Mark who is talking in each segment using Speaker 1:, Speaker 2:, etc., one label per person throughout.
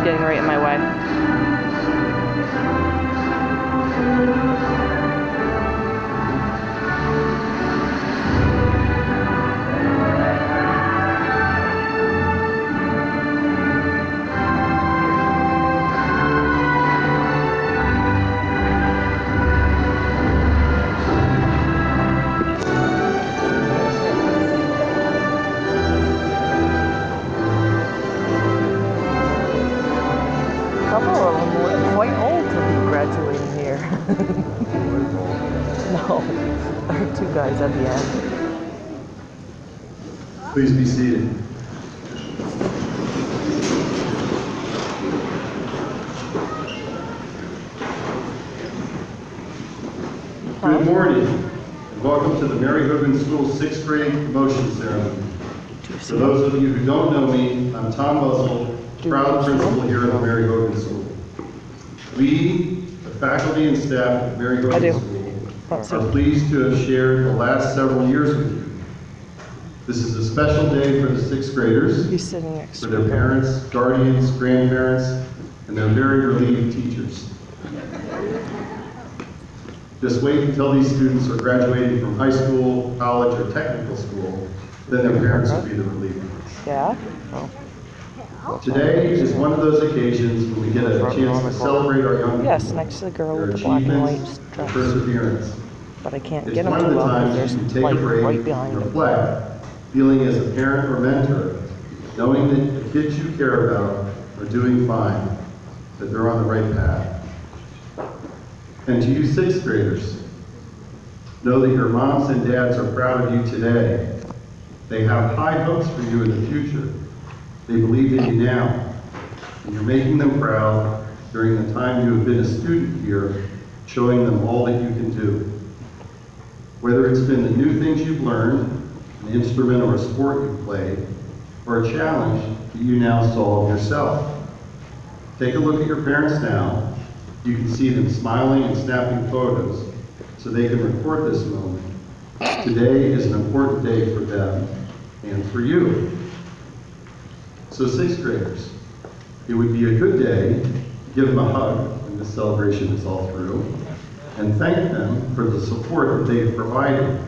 Speaker 1: getting right in my way. No, there are two guys at the end.
Speaker 2: Please be seated. Good morning, and welcome to the Mary Hogan School 6th grade promotion ceremony. For those of you who don't know me, I'm Tom Buzzell, proud principal here at the Mary Hogan School. We, the faculty and staff at Mary Hogan School, are pleased to have shared the last several years with you. This is a special day for the 6th graders, for their parents, guardians, grandparents, and their very relieved teachers. Just wait until these students are graduating from high school, college, or technical school, then their parents will be the relieved ones.
Speaker 1: Yeah? Oh.
Speaker 2: Today is one of those occasions when we get a chance to celebrate our young people.
Speaker 1: Yes, next to the girl with the black and white dress.
Speaker 2: Perseverance.
Speaker 1: But I can't
Speaker 2: It's
Speaker 1: get them
Speaker 2: one of
Speaker 1: too
Speaker 2: the
Speaker 1: well
Speaker 2: times
Speaker 1: because
Speaker 2: you
Speaker 1: there's
Speaker 2: take a
Speaker 1: light
Speaker 2: break
Speaker 1: right behind
Speaker 2: and
Speaker 1: them.
Speaker 2: reflect, feeling as a parent or mentor, knowing that the kids you care about are doing fine, that they're on the right path. And to you 6th graders, know that your moms and dads are proud of you today. They have high hopes for you in the future. They believe in you now. And you're making them proud during the time you have been a student here, showing them all that you can do. Whether it's been the new things you've learned, an instrument or a sport you've played, or a challenge that you now solve yourself. Take a look at your parents now. You can see them smiling and snapping photos so they can record this moment. Today is an important day for them and for you. So 6th graders, it would be a good day to give them a hug when this celebration is all through and thank them for the support that they've provided,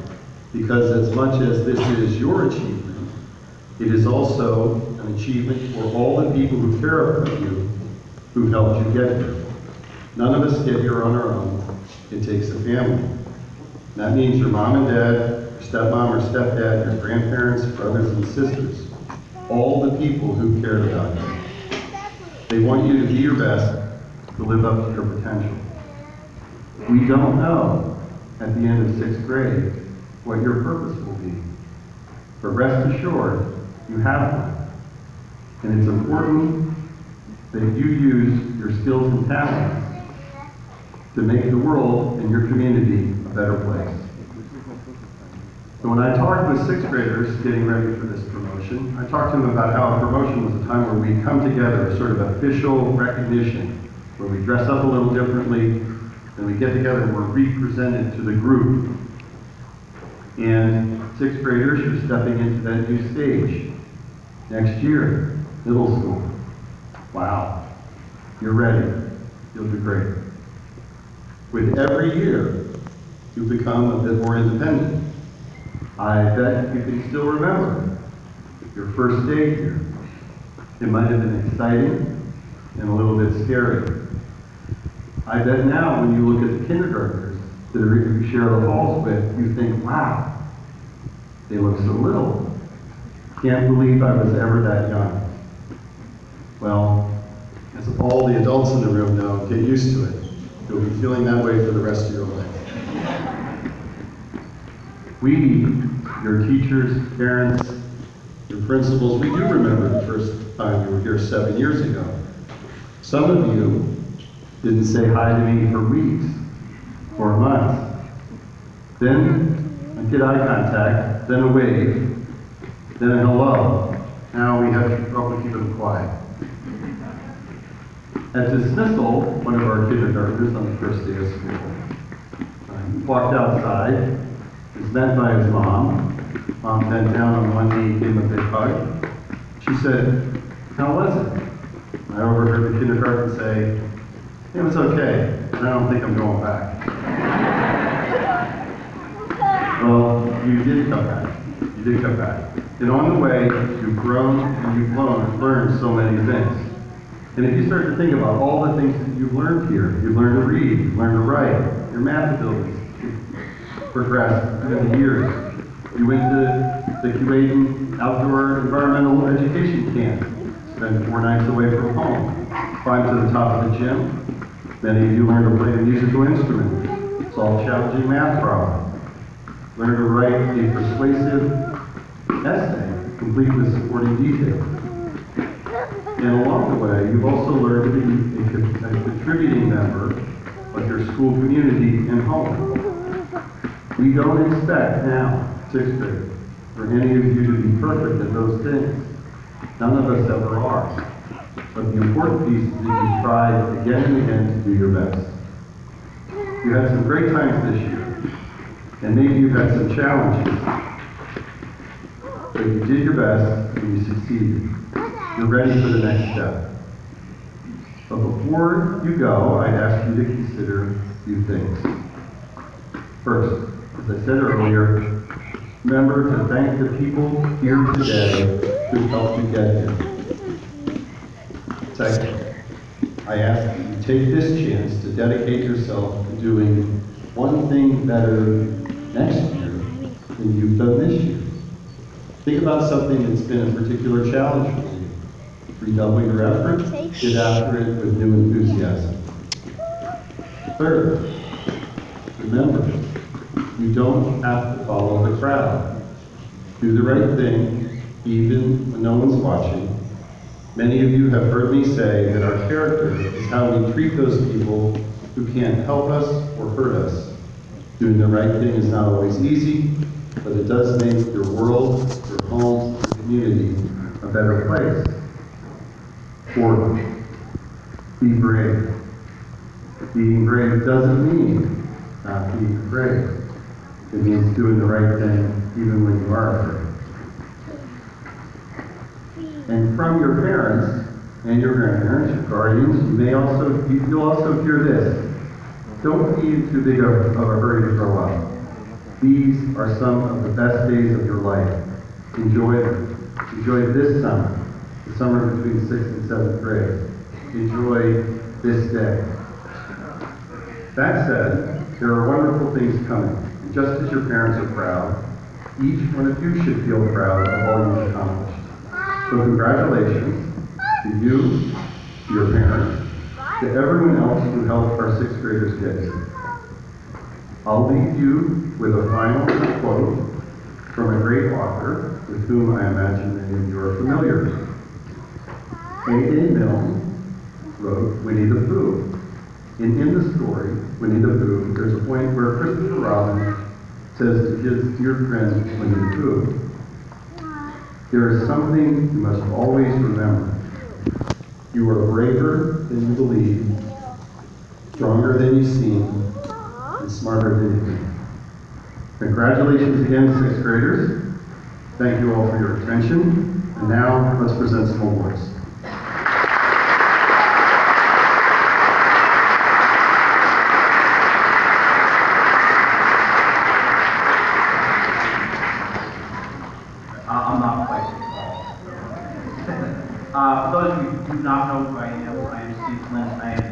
Speaker 2: because as much as this is your achievement, it is also an achievement for all the people who care about you, who helped you get here. None of us get here on our own. It takes a family. And that means your mom and dad, your stepmom or stepdad, your grandparents, brothers and sisters, all the people who cared about you. They want you to be your best, to live up to your potential. We don't know at the end of 6th grade what your purpose will be. But rest assured, you have one. And it's important that you use your skills and talents to make the world and your community a better place. So when I talked with 6th graders getting ready for this promotion, I talked to them about how a promotion was a time where we come together, a sort of official recognition, where we dress up a little differently, and we get together and we're represented to the group. And 6th graders, you're stepping into that new stage. Next year, middle school. Wow, you're ready. You'll do great. With every year, you become a bit more independent. I bet you can still remember your first day here. It might have been exciting and a little bit scary. I bet now when you look at the kindergartners that you share the halls with, you think, wow, they look so little. Can't believe I was ever that young. Well, as all the adults in the room know, get used to it. You'll be feeling that way for the rest of your life. We, your teachers, parents, your principals, we do remember the first time you were here 7 years ago. Some of you didn't say hi to me for weeks or months. Then I get eye contact, then a wave, then a hello. Now we have trouble keeping them quiet. At dismissal, one of our kindergartners on the first day of school walked outside, was met by his mom. Mom bent down on one knee, gave him a big hug. She said, "How was it?" I overheard the kindergarten say, "It was okay, but I don't think I'm going back." Well, you did come back. You did come back. And on the way, you've grown and you've learned so many things. And if you start to think about all the things that you've learned here, you've learned to read, you've learned to write, your math abilities progressed through the years. You went to the Kuwaitan Outdoor Environmental Education Camp, spent 4 nights away from home, climbed to the top of the gym. Many of you learned to play a musical instrument, solve challenging math problems, learned to write a persuasive essay, complete with supporting details. And along the way, you've also learned to be a contributing member of your school community and home. We don't expect now, 6th grade, for any of you to be perfect at those things. None of us ever are. But the important piece is that you try again and again to do your best. You had some great times this year, and maybe you've had some challenges. But you did your best and you succeeded. You're ready for the next step. But before you go, I'd ask you to consider a few things. First, as I said earlier, remember to thank the people here today who helped you get here. Second, I ask that you take this chance to dedicate yourself to doing one thing better next year than you've done this year. Think about something that's been a particular challenge for you. Redouble your effort, get after it with new enthusiasm. Third, remember, you don't have to follow the crowd. Do the right thing, even when no one's watching. Many of you have heard me say that our character is how we treat those people who can't help us or hurt us. Doing the right thing is not always easy, but it does make your world, your home, your community a better place. Fourth, be brave. Being brave doesn't mean not being afraid. It means doing the right thing even when you are afraid. And from your parents and your grandparents, your guardians, you'll also hear this. Don't be in too big of a hurry to grow up. These are some of the best days of your life. Enjoy them. Enjoy this summer, the summer between 6th and 7th grade. Enjoy this day. That said, there are wonderful things coming. And just as your parents are proud, each one of you should feel proud of all you've accomplished. So congratulations to you, to your parents, to everyone else who helped our 6th graders get here. I'll leave you with a final quote from a great author with whom I imagine many of you are familiar. A.A. Milne wrote Winnie the Pooh. And in the story, Winnie the Pooh, there's a point where Christopher Robin says to his dear friend Winnie the Pooh, there is something you must always remember. You are braver than you believe, stronger than you seem, and smarter than you think. Congratulations again, 6th graders. Thank you all for your attention. And now, let's present some awards.
Speaker 3: I'm not quite for those of you who do not know who I am Steve Flynn. I am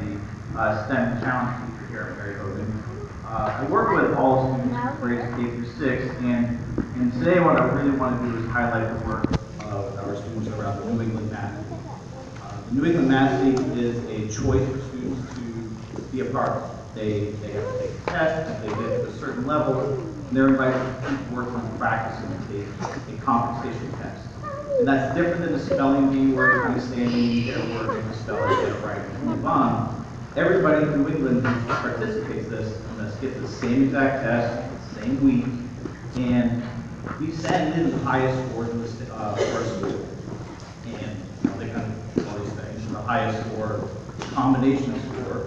Speaker 3: the STEM challenge teacher here at Mary Hogan. I work with all students from grades K through 6, and today what I really want to do is highlight the work of our students around the New England Math League. The New England Math League is a choice for students to be a part of. They have to take a test, if they get to a certain level, and they're invited to keep working on practicing a compensation test. And that's different than the spelling bee where you're kind of standing, you get a word, and you spell it, get it right, and move on. Everybody in New England who participates in this gets the same exact test, the same week, and we send in the highest scores in the for our school. And they kind of all these things. The highest score, combination of score,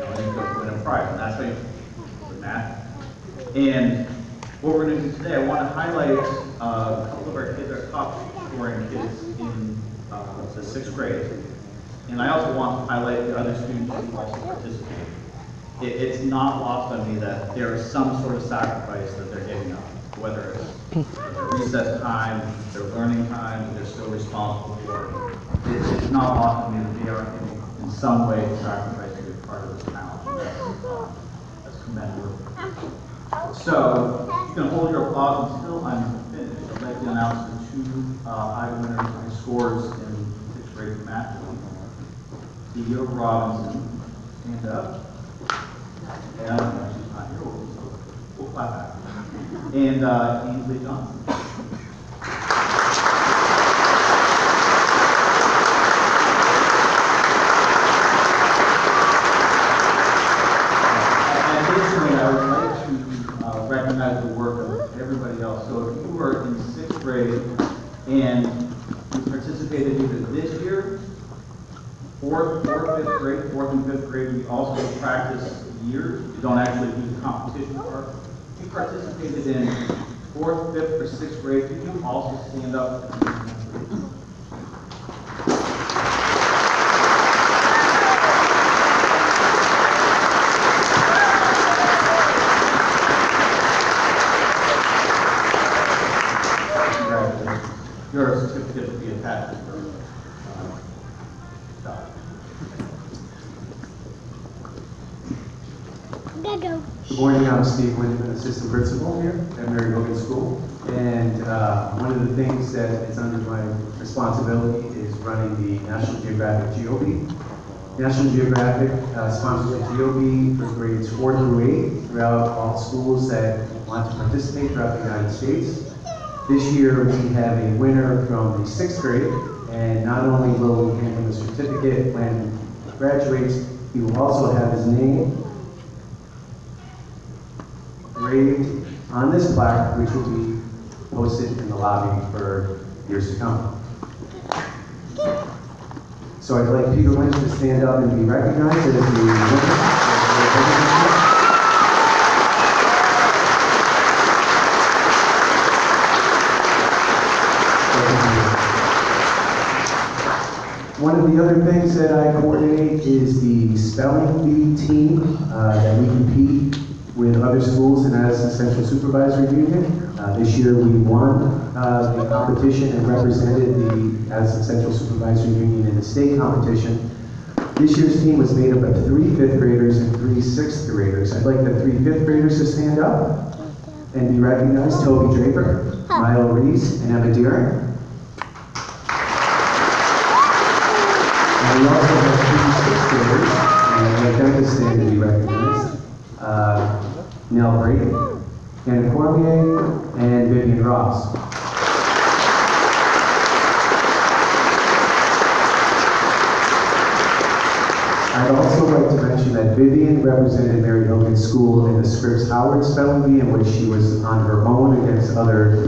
Speaker 3: and you go win a prize. And that's how you do math. And what we're going to do today, I want to highlight a couple of our kids, our top scoring kids in the 6th grade. And I also want to highlight the other students who also participated. It's not lost on me that there is some sort of sacrifice that they're giving up, whether it's their recess time, their learning time, that they're still responsible for. It's not lost on me that they are in some way sacrificing to be part of this challenge. That's commendable. So, you can hold your applause until I'm finished. I'd like to announce the two high winners and scores in 6th grade math. Theo Robinson, stand up. And she's not here, so we'll clap back. And Ainsley Johnson. Additionally, I would like to recognize the work of everybody else. So if you were in 6th grade and you participated either this year, 4th and 5th grade, we also practice years. You don't actually do the competition part. If you participated in 4th, 5th, or 6th grade, could you also stand up? Congratulations. Your certificate will be attached to your document.
Speaker 4: Good morning, I'm Steve Windeman, Assistant Principal here at Mary Hogan School. And one of the things that is under my responsibility is running the National Geographic GeoBee. National Geographic sponsors the GeoBee for grades 4 through 8 throughout all schools that want to participate throughout the United States. This year we have a winner from the 6th grade, and not only will we hand him a certificate when he graduates, he will also have his name engraved on this plaque, which will be posted in the lobby for years to come. So I'd like Peter Lynch to stand up and be recognized as the winner. One of the other things that I coordinate is the spelling bee team that we compete with other schools in Addison Central Supervisory Union. This year we won the competition and represented the Addison Central Supervisory Union in the state competition. This year's team was made up of 3 5th graders and 3 6th graders. I'd like the 3 5th graders to stand up and be recognized. Toby Draper, Milo Reese, and Emma Deering. And we also have 3 6th graders, and I'd like them to stand and be recognized. Nell Brady, Anna Cormier, and Vivian Ross. I'd also like to mention that Vivian represented Mary Hogan School in the Scripps Howard Spelling Bee, in which she was on her own against other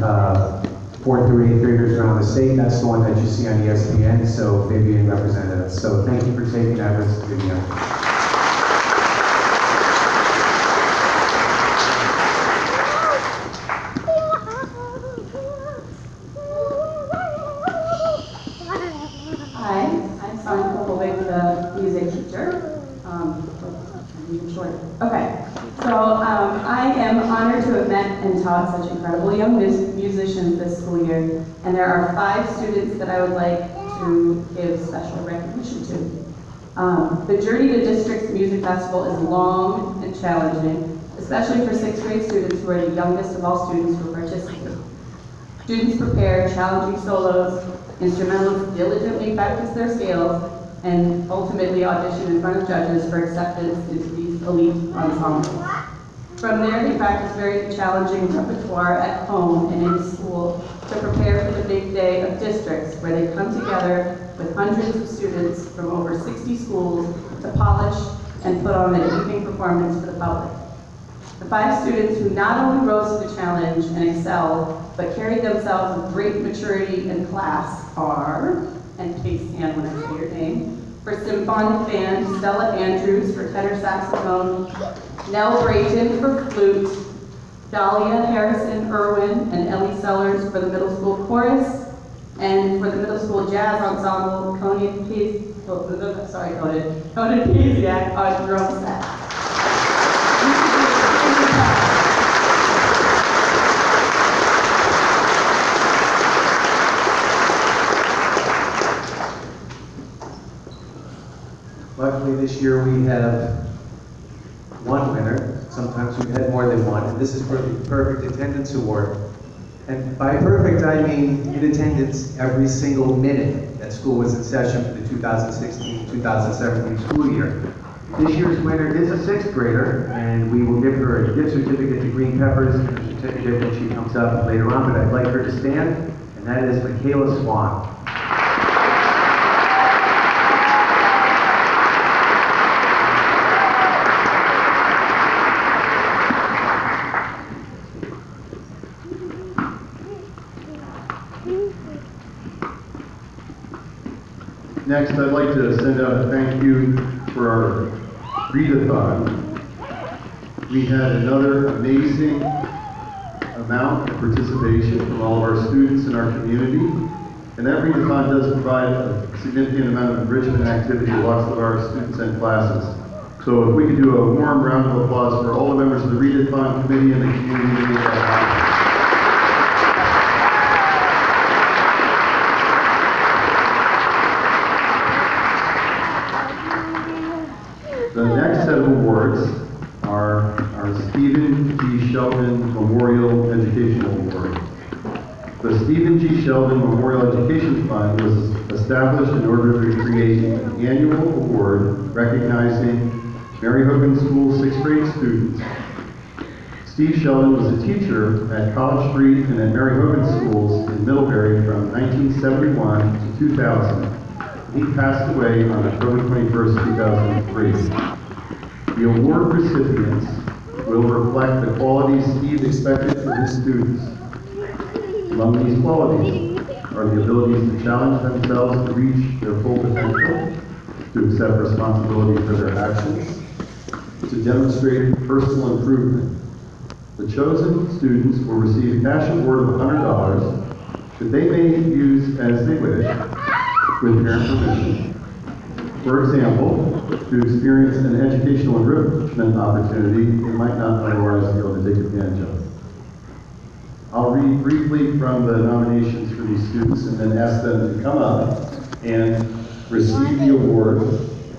Speaker 4: 4th through 8th graders around the state. That's the one that you see on ESPN, so Vivian represented us. So thank you for taking that risk, Vivian.
Speaker 5: I am honored to have met and taught such incredible young musicians this school year, and there are 5 students that I would like to give special recognition to. The journey to District's Music Festival is long and challenging, especially for 6th grade students who are the youngest of all students who participate. Students prepare challenging solos, instrumentalists diligently practice their scales, and ultimately audition in front of judges for acceptance into these elite ensembles. From there, they practice very challenging repertoire at home and in school to prepare for the big day of districts, where they come together with hundreds of students from over 60 schools to polish and put on an evening performance for the public. The 5 students who not only rose to the challenge and excelled, but carried themselves with great maturity and class are, and please stand when I say your name, for symphonic band, Stella Andrews for tenor saxophone, Nell Brayton for flute, Dahlia Harrison Irwin and Ellie Sellers for the middle school chorus, and for the middle school jazz ensemble, Connie Conan Pasiak on drum set.
Speaker 4: Luckily, this year we have one winner. Sometimes we've had more than one, and this is for the Perfect Attendance Award. And by perfect, I mean in attendance every single minute that school was in session for the 2016-2017 school year. This year's winner is a 6th grader, and we will give her a gift certificate to Green Peppers and a certificate when she comes up later on, but I'd like her to stand, and that is Nickolas Swan.
Speaker 2: Next, I'd like to send out a thank you for our readathon. We had another amazing amount of participation from all of our students in our community. And that readathon does provide a significant amount of enrichment activity to lots of our students and classes. So if we could do a warm round of applause for all the members of the readathon committee and the community. The next set of awards are our Stephen G. Sheldon Memorial Educational Award. The Stephen G. Sheldon Memorial Education Fund was established in order to create an annual award recognizing Mary Hogan School 6th grade students. Steve Sheldon was a teacher at College Street and at Mary Hogan Schools in Middlebury from 1971 to 2000. He passed away on October 21st, 2003. The award recipients will reflect the qualities Steve expected from his students. Among these qualities are the abilities to challenge themselves to reach their full potential, to accept responsibility for their actions, to demonstrate personal improvement. The chosen students will receive a cash award of $100 that they may use as they wish, with parent permission. For example, to experience an educational enrichment opportunity they might not otherwise be able to take advantage of. I'll read briefly from the nominations for these students and then ask them to come up and receive the award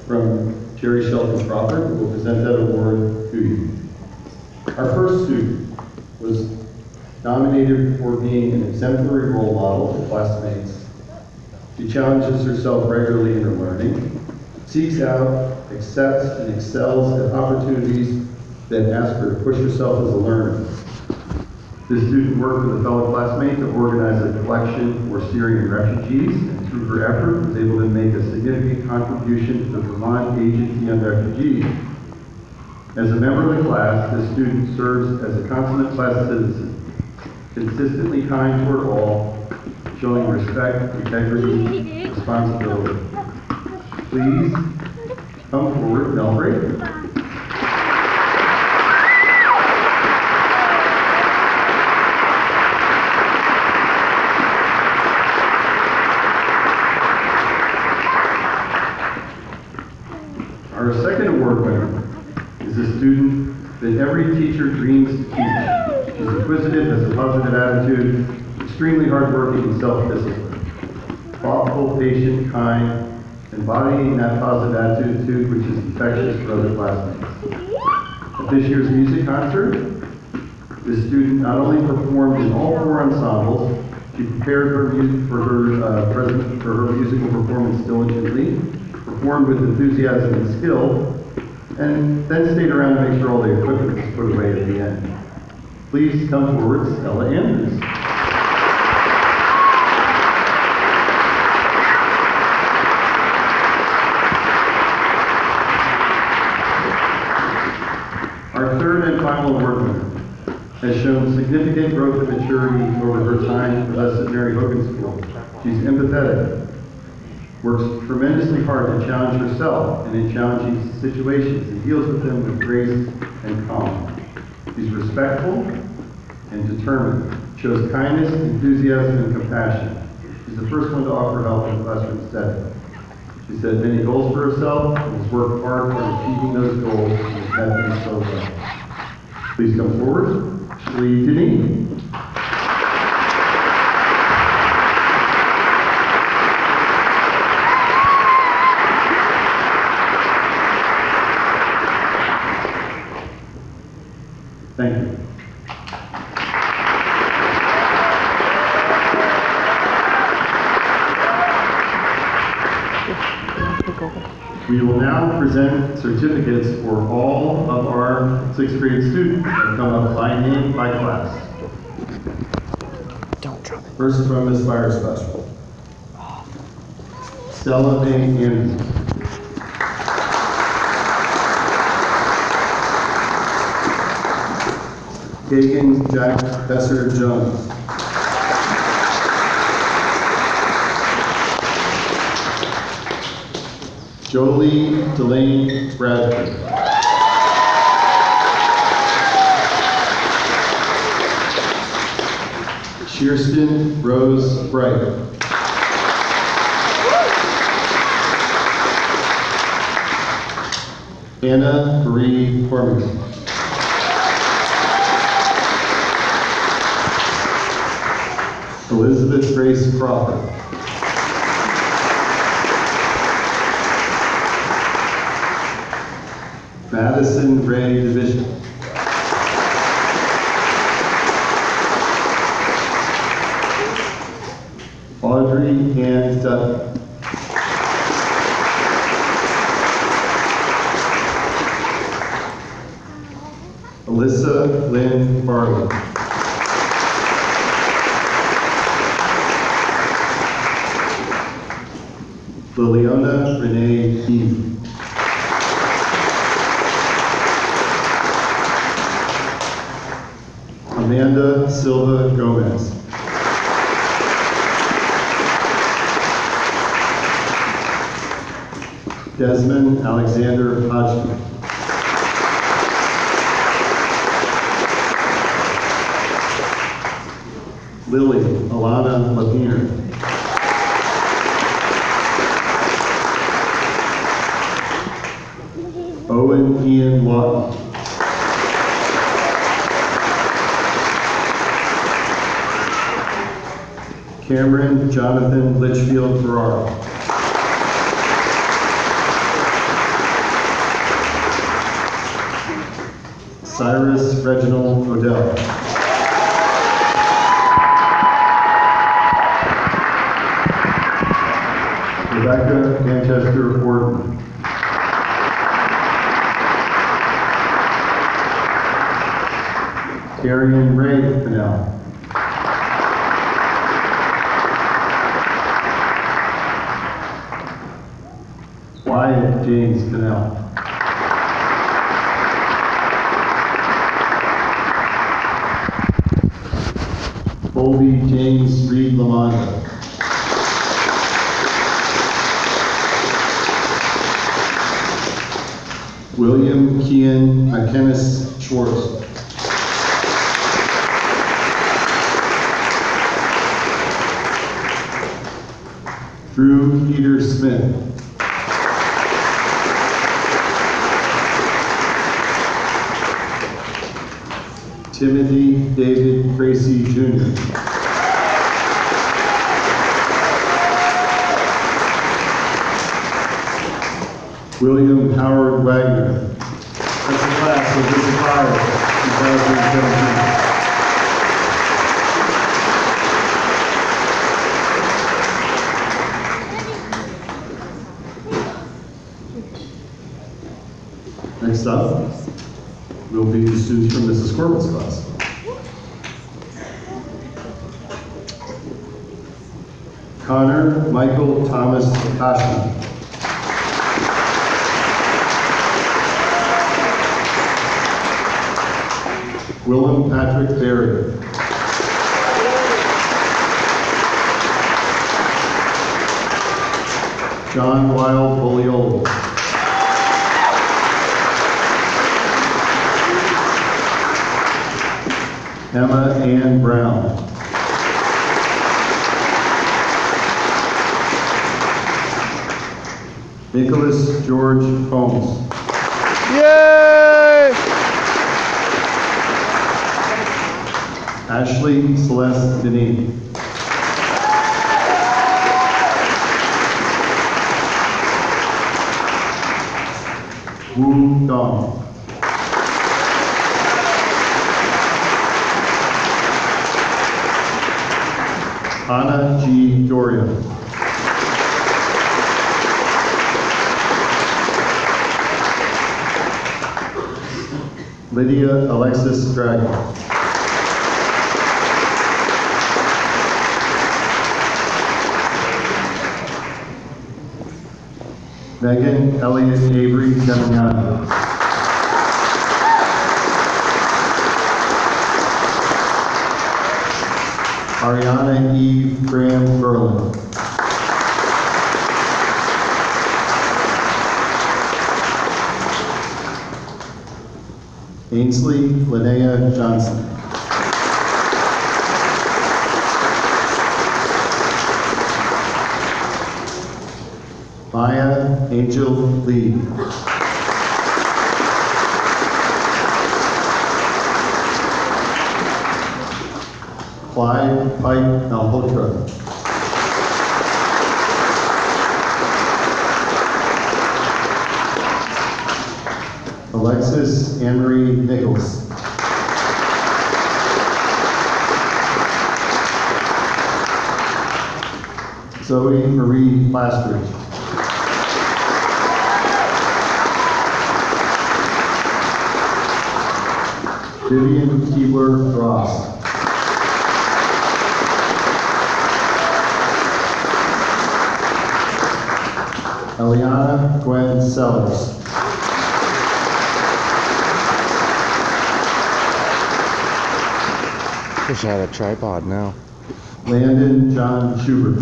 Speaker 2: from Jerry Shelton Crawford, who will present that award to you. Our first student was nominated for being an exemplary role model to classmates. She challenges herself regularly in her learning, seeks out, accepts, and excels at opportunities that ask her to push herself as a learner. This student worked with a fellow classmate to organize a collection for Syrian refugees, and through her effort was able to make a significant contribution to the Vermont Agency on Refugees. As a member of the class, this student serves as a consummate class citizen, consistently kind toward all, showing respect, integrity, responsibility. Please come forward, Mel Brayton. Our second award winner is a student that every teacher dreams to teach. She's inquisitive, has a positive attitude, extremely hardworking and self-disciplined, thoughtful, patient, kind, embodying that positive attitude which is infectious for other classmates. At this year's music concert, this student not only performed in all 4 ensembles, she prepared her musical performance diligently, performed with enthusiasm and skill, and then stayed around to make sure all the equipment was put away at the end. Please come forward, Stella Andrews. Our third and final award winner has shown significant growth and maturity over her time with us at Mary Hogan School. She's empathetic, works tremendously hard to challenge herself and in challenging situations and deals with them with grace and calm. She's respectful and determined, shows kindness, enthusiasm, and compassion. She's the first one to offer help in the classroom setting. She set many goals for herself and has worked hard toward achieving those goals and has had them so well. Please come forward, Lee Deneen. Thank you. We will now present certificates for all of our 6th grade students that come up by name, by class.
Speaker 1: Don't drop it.
Speaker 2: First from Ms. Fire Special. Stella May Anderson. Kagan Jack Besser Jones. Jolie Delane Bradford. Shearston Rose Bright. Anna Marie Cormier. Elizabeth Grace Crawford. Madison Ray Division. Audrey Ann Dutton. Alyssa Lynn Farley. Liliana Renee Eve. Amanda Silva Gomez. Desmond Alexander Hodgman. Lily Alana Lapiner. Owen Ian Lawton. Cameron Jonathan Litchfield Ferraro. Cyrus Reginald Odell. Rebecca Manchester Orton. Darian Ray Pinnell. Wyatt James Pinnell. Colby James Reed Lamonda. William Kean McKennis Schwartz. Drew Peter Smith. Timothy David Tracy Jr. William Howard Wagner. That's the class of this fire 2017. Next up will be the students from Mrs. Corbin's class. Connor Michael Thomas Cashman. Willem Patrick Berry. John Wild Boliola. Emma Ann Brown. Nickolas George Holmes.
Speaker 1: Yay!
Speaker 2: Ashley Celeste Denis. Wu Dong. Anna G. Doria. Lydia Alexis Dragon. Megan Elliott Avery Demiano. Ariana Eve Graham Berlin. Ainsley Linnea Johnson. Maya Angel Lee. Clyde Pike Malhotra. Alexis Anne-Marie Nickolas. Zoe Marie Plastridge. Vivian Keebler Ross. Eliana Gwen Sellers.
Speaker 1: Wish I had a tripod now.
Speaker 2: Landon John Schubert.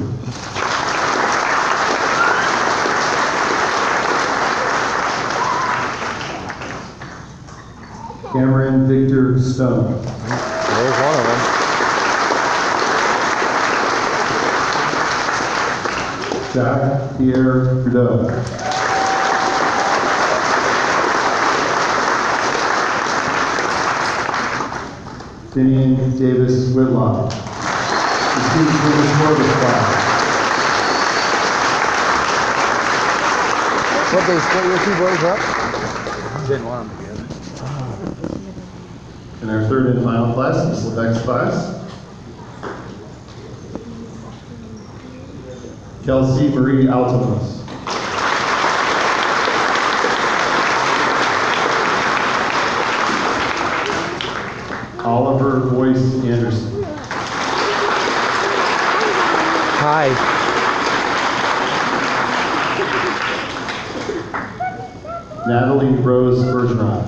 Speaker 2: Cameron Victor Stone.
Speaker 1: There's one of them.
Speaker 2: Jack Pierre Trudeau. Finian Davis Whitlock. The students will score this class.
Speaker 1: What, they split your two boys up?
Speaker 4: Didn't want them together.
Speaker 2: And our third and final class is the next class. Kelsey Marie Altomos. Oliver Boyce Anderson.
Speaker 1: Hi.
Speaker 2: Natalie Rose Bergeron.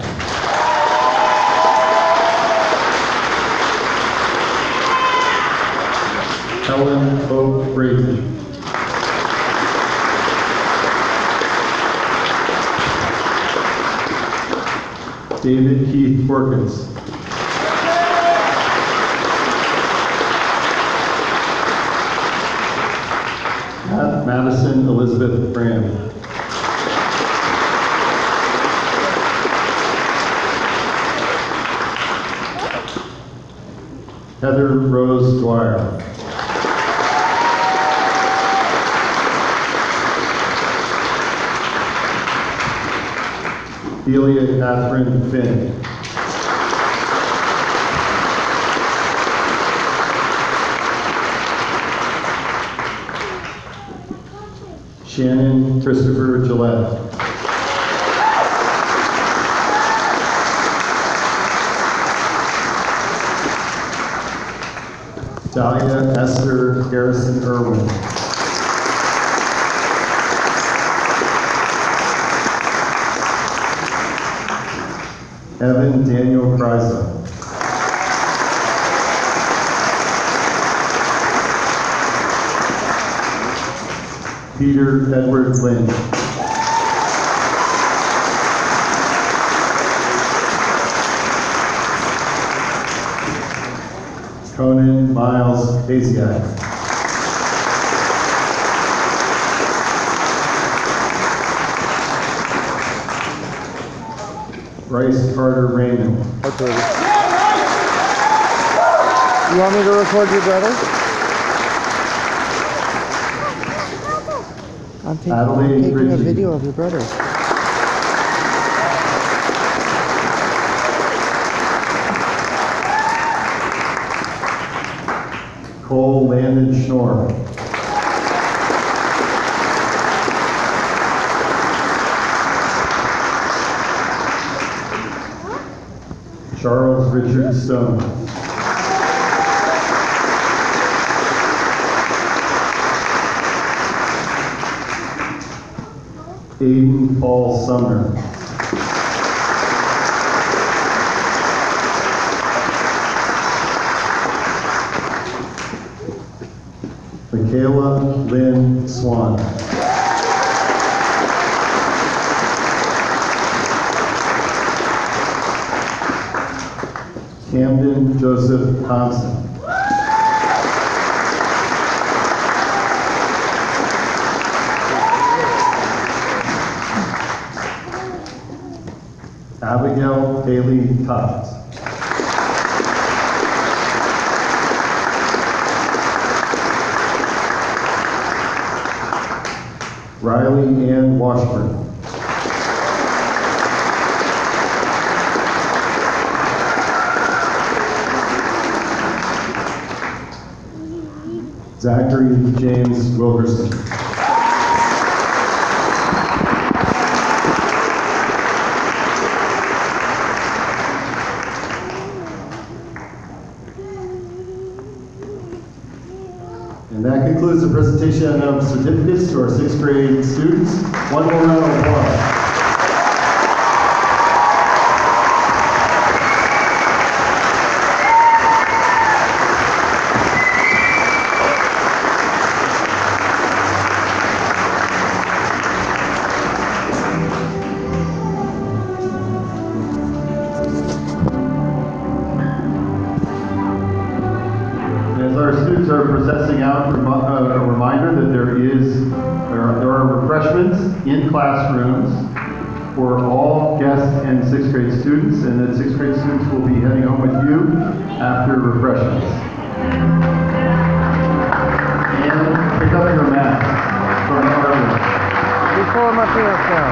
Speaker 2: Helen Hope Brady. David Keith Perkins. Madison Elizabeth Graham. Heather Rose Dwyer. Delia Catherine Finn. Shannon Christopher Gillette. Dahlia Esther Garrison Irwin. Evan Daniel Kryza. Peter Edward Lynch. Conan Miles Kaziak. Bryce Carter Raymond.
Speaker 1: Okay. You want me to record your brother? I'm taking a
Speaker 2: Ritchie.
Speaker 1: video of your brother.
Speaker 2: Cole Landon Schnorr. Charles Richard Stone. Aiden Paul Sumner. Michaela Lynn Swan. Camden Joseph Thompson. Abigail Haley Tufts. Riley Ann Washburn. Zachary James Wilkerson. And that concludes the presentation of certificates to our 6th grade students. One more round of applause. As our students are processing out, a reminder that there are refreshments in classrooms for all guests and 6th grade students, and that 6th grade students will be heading home with you after refreshments. And pick up your mat from everyone.
Speaker 1: You're pulling my pants down.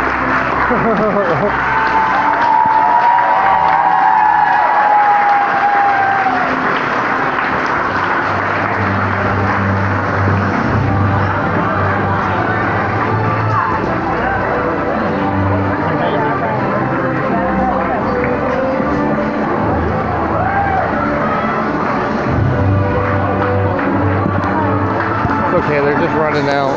Speaker 1: Okay, they're just running out.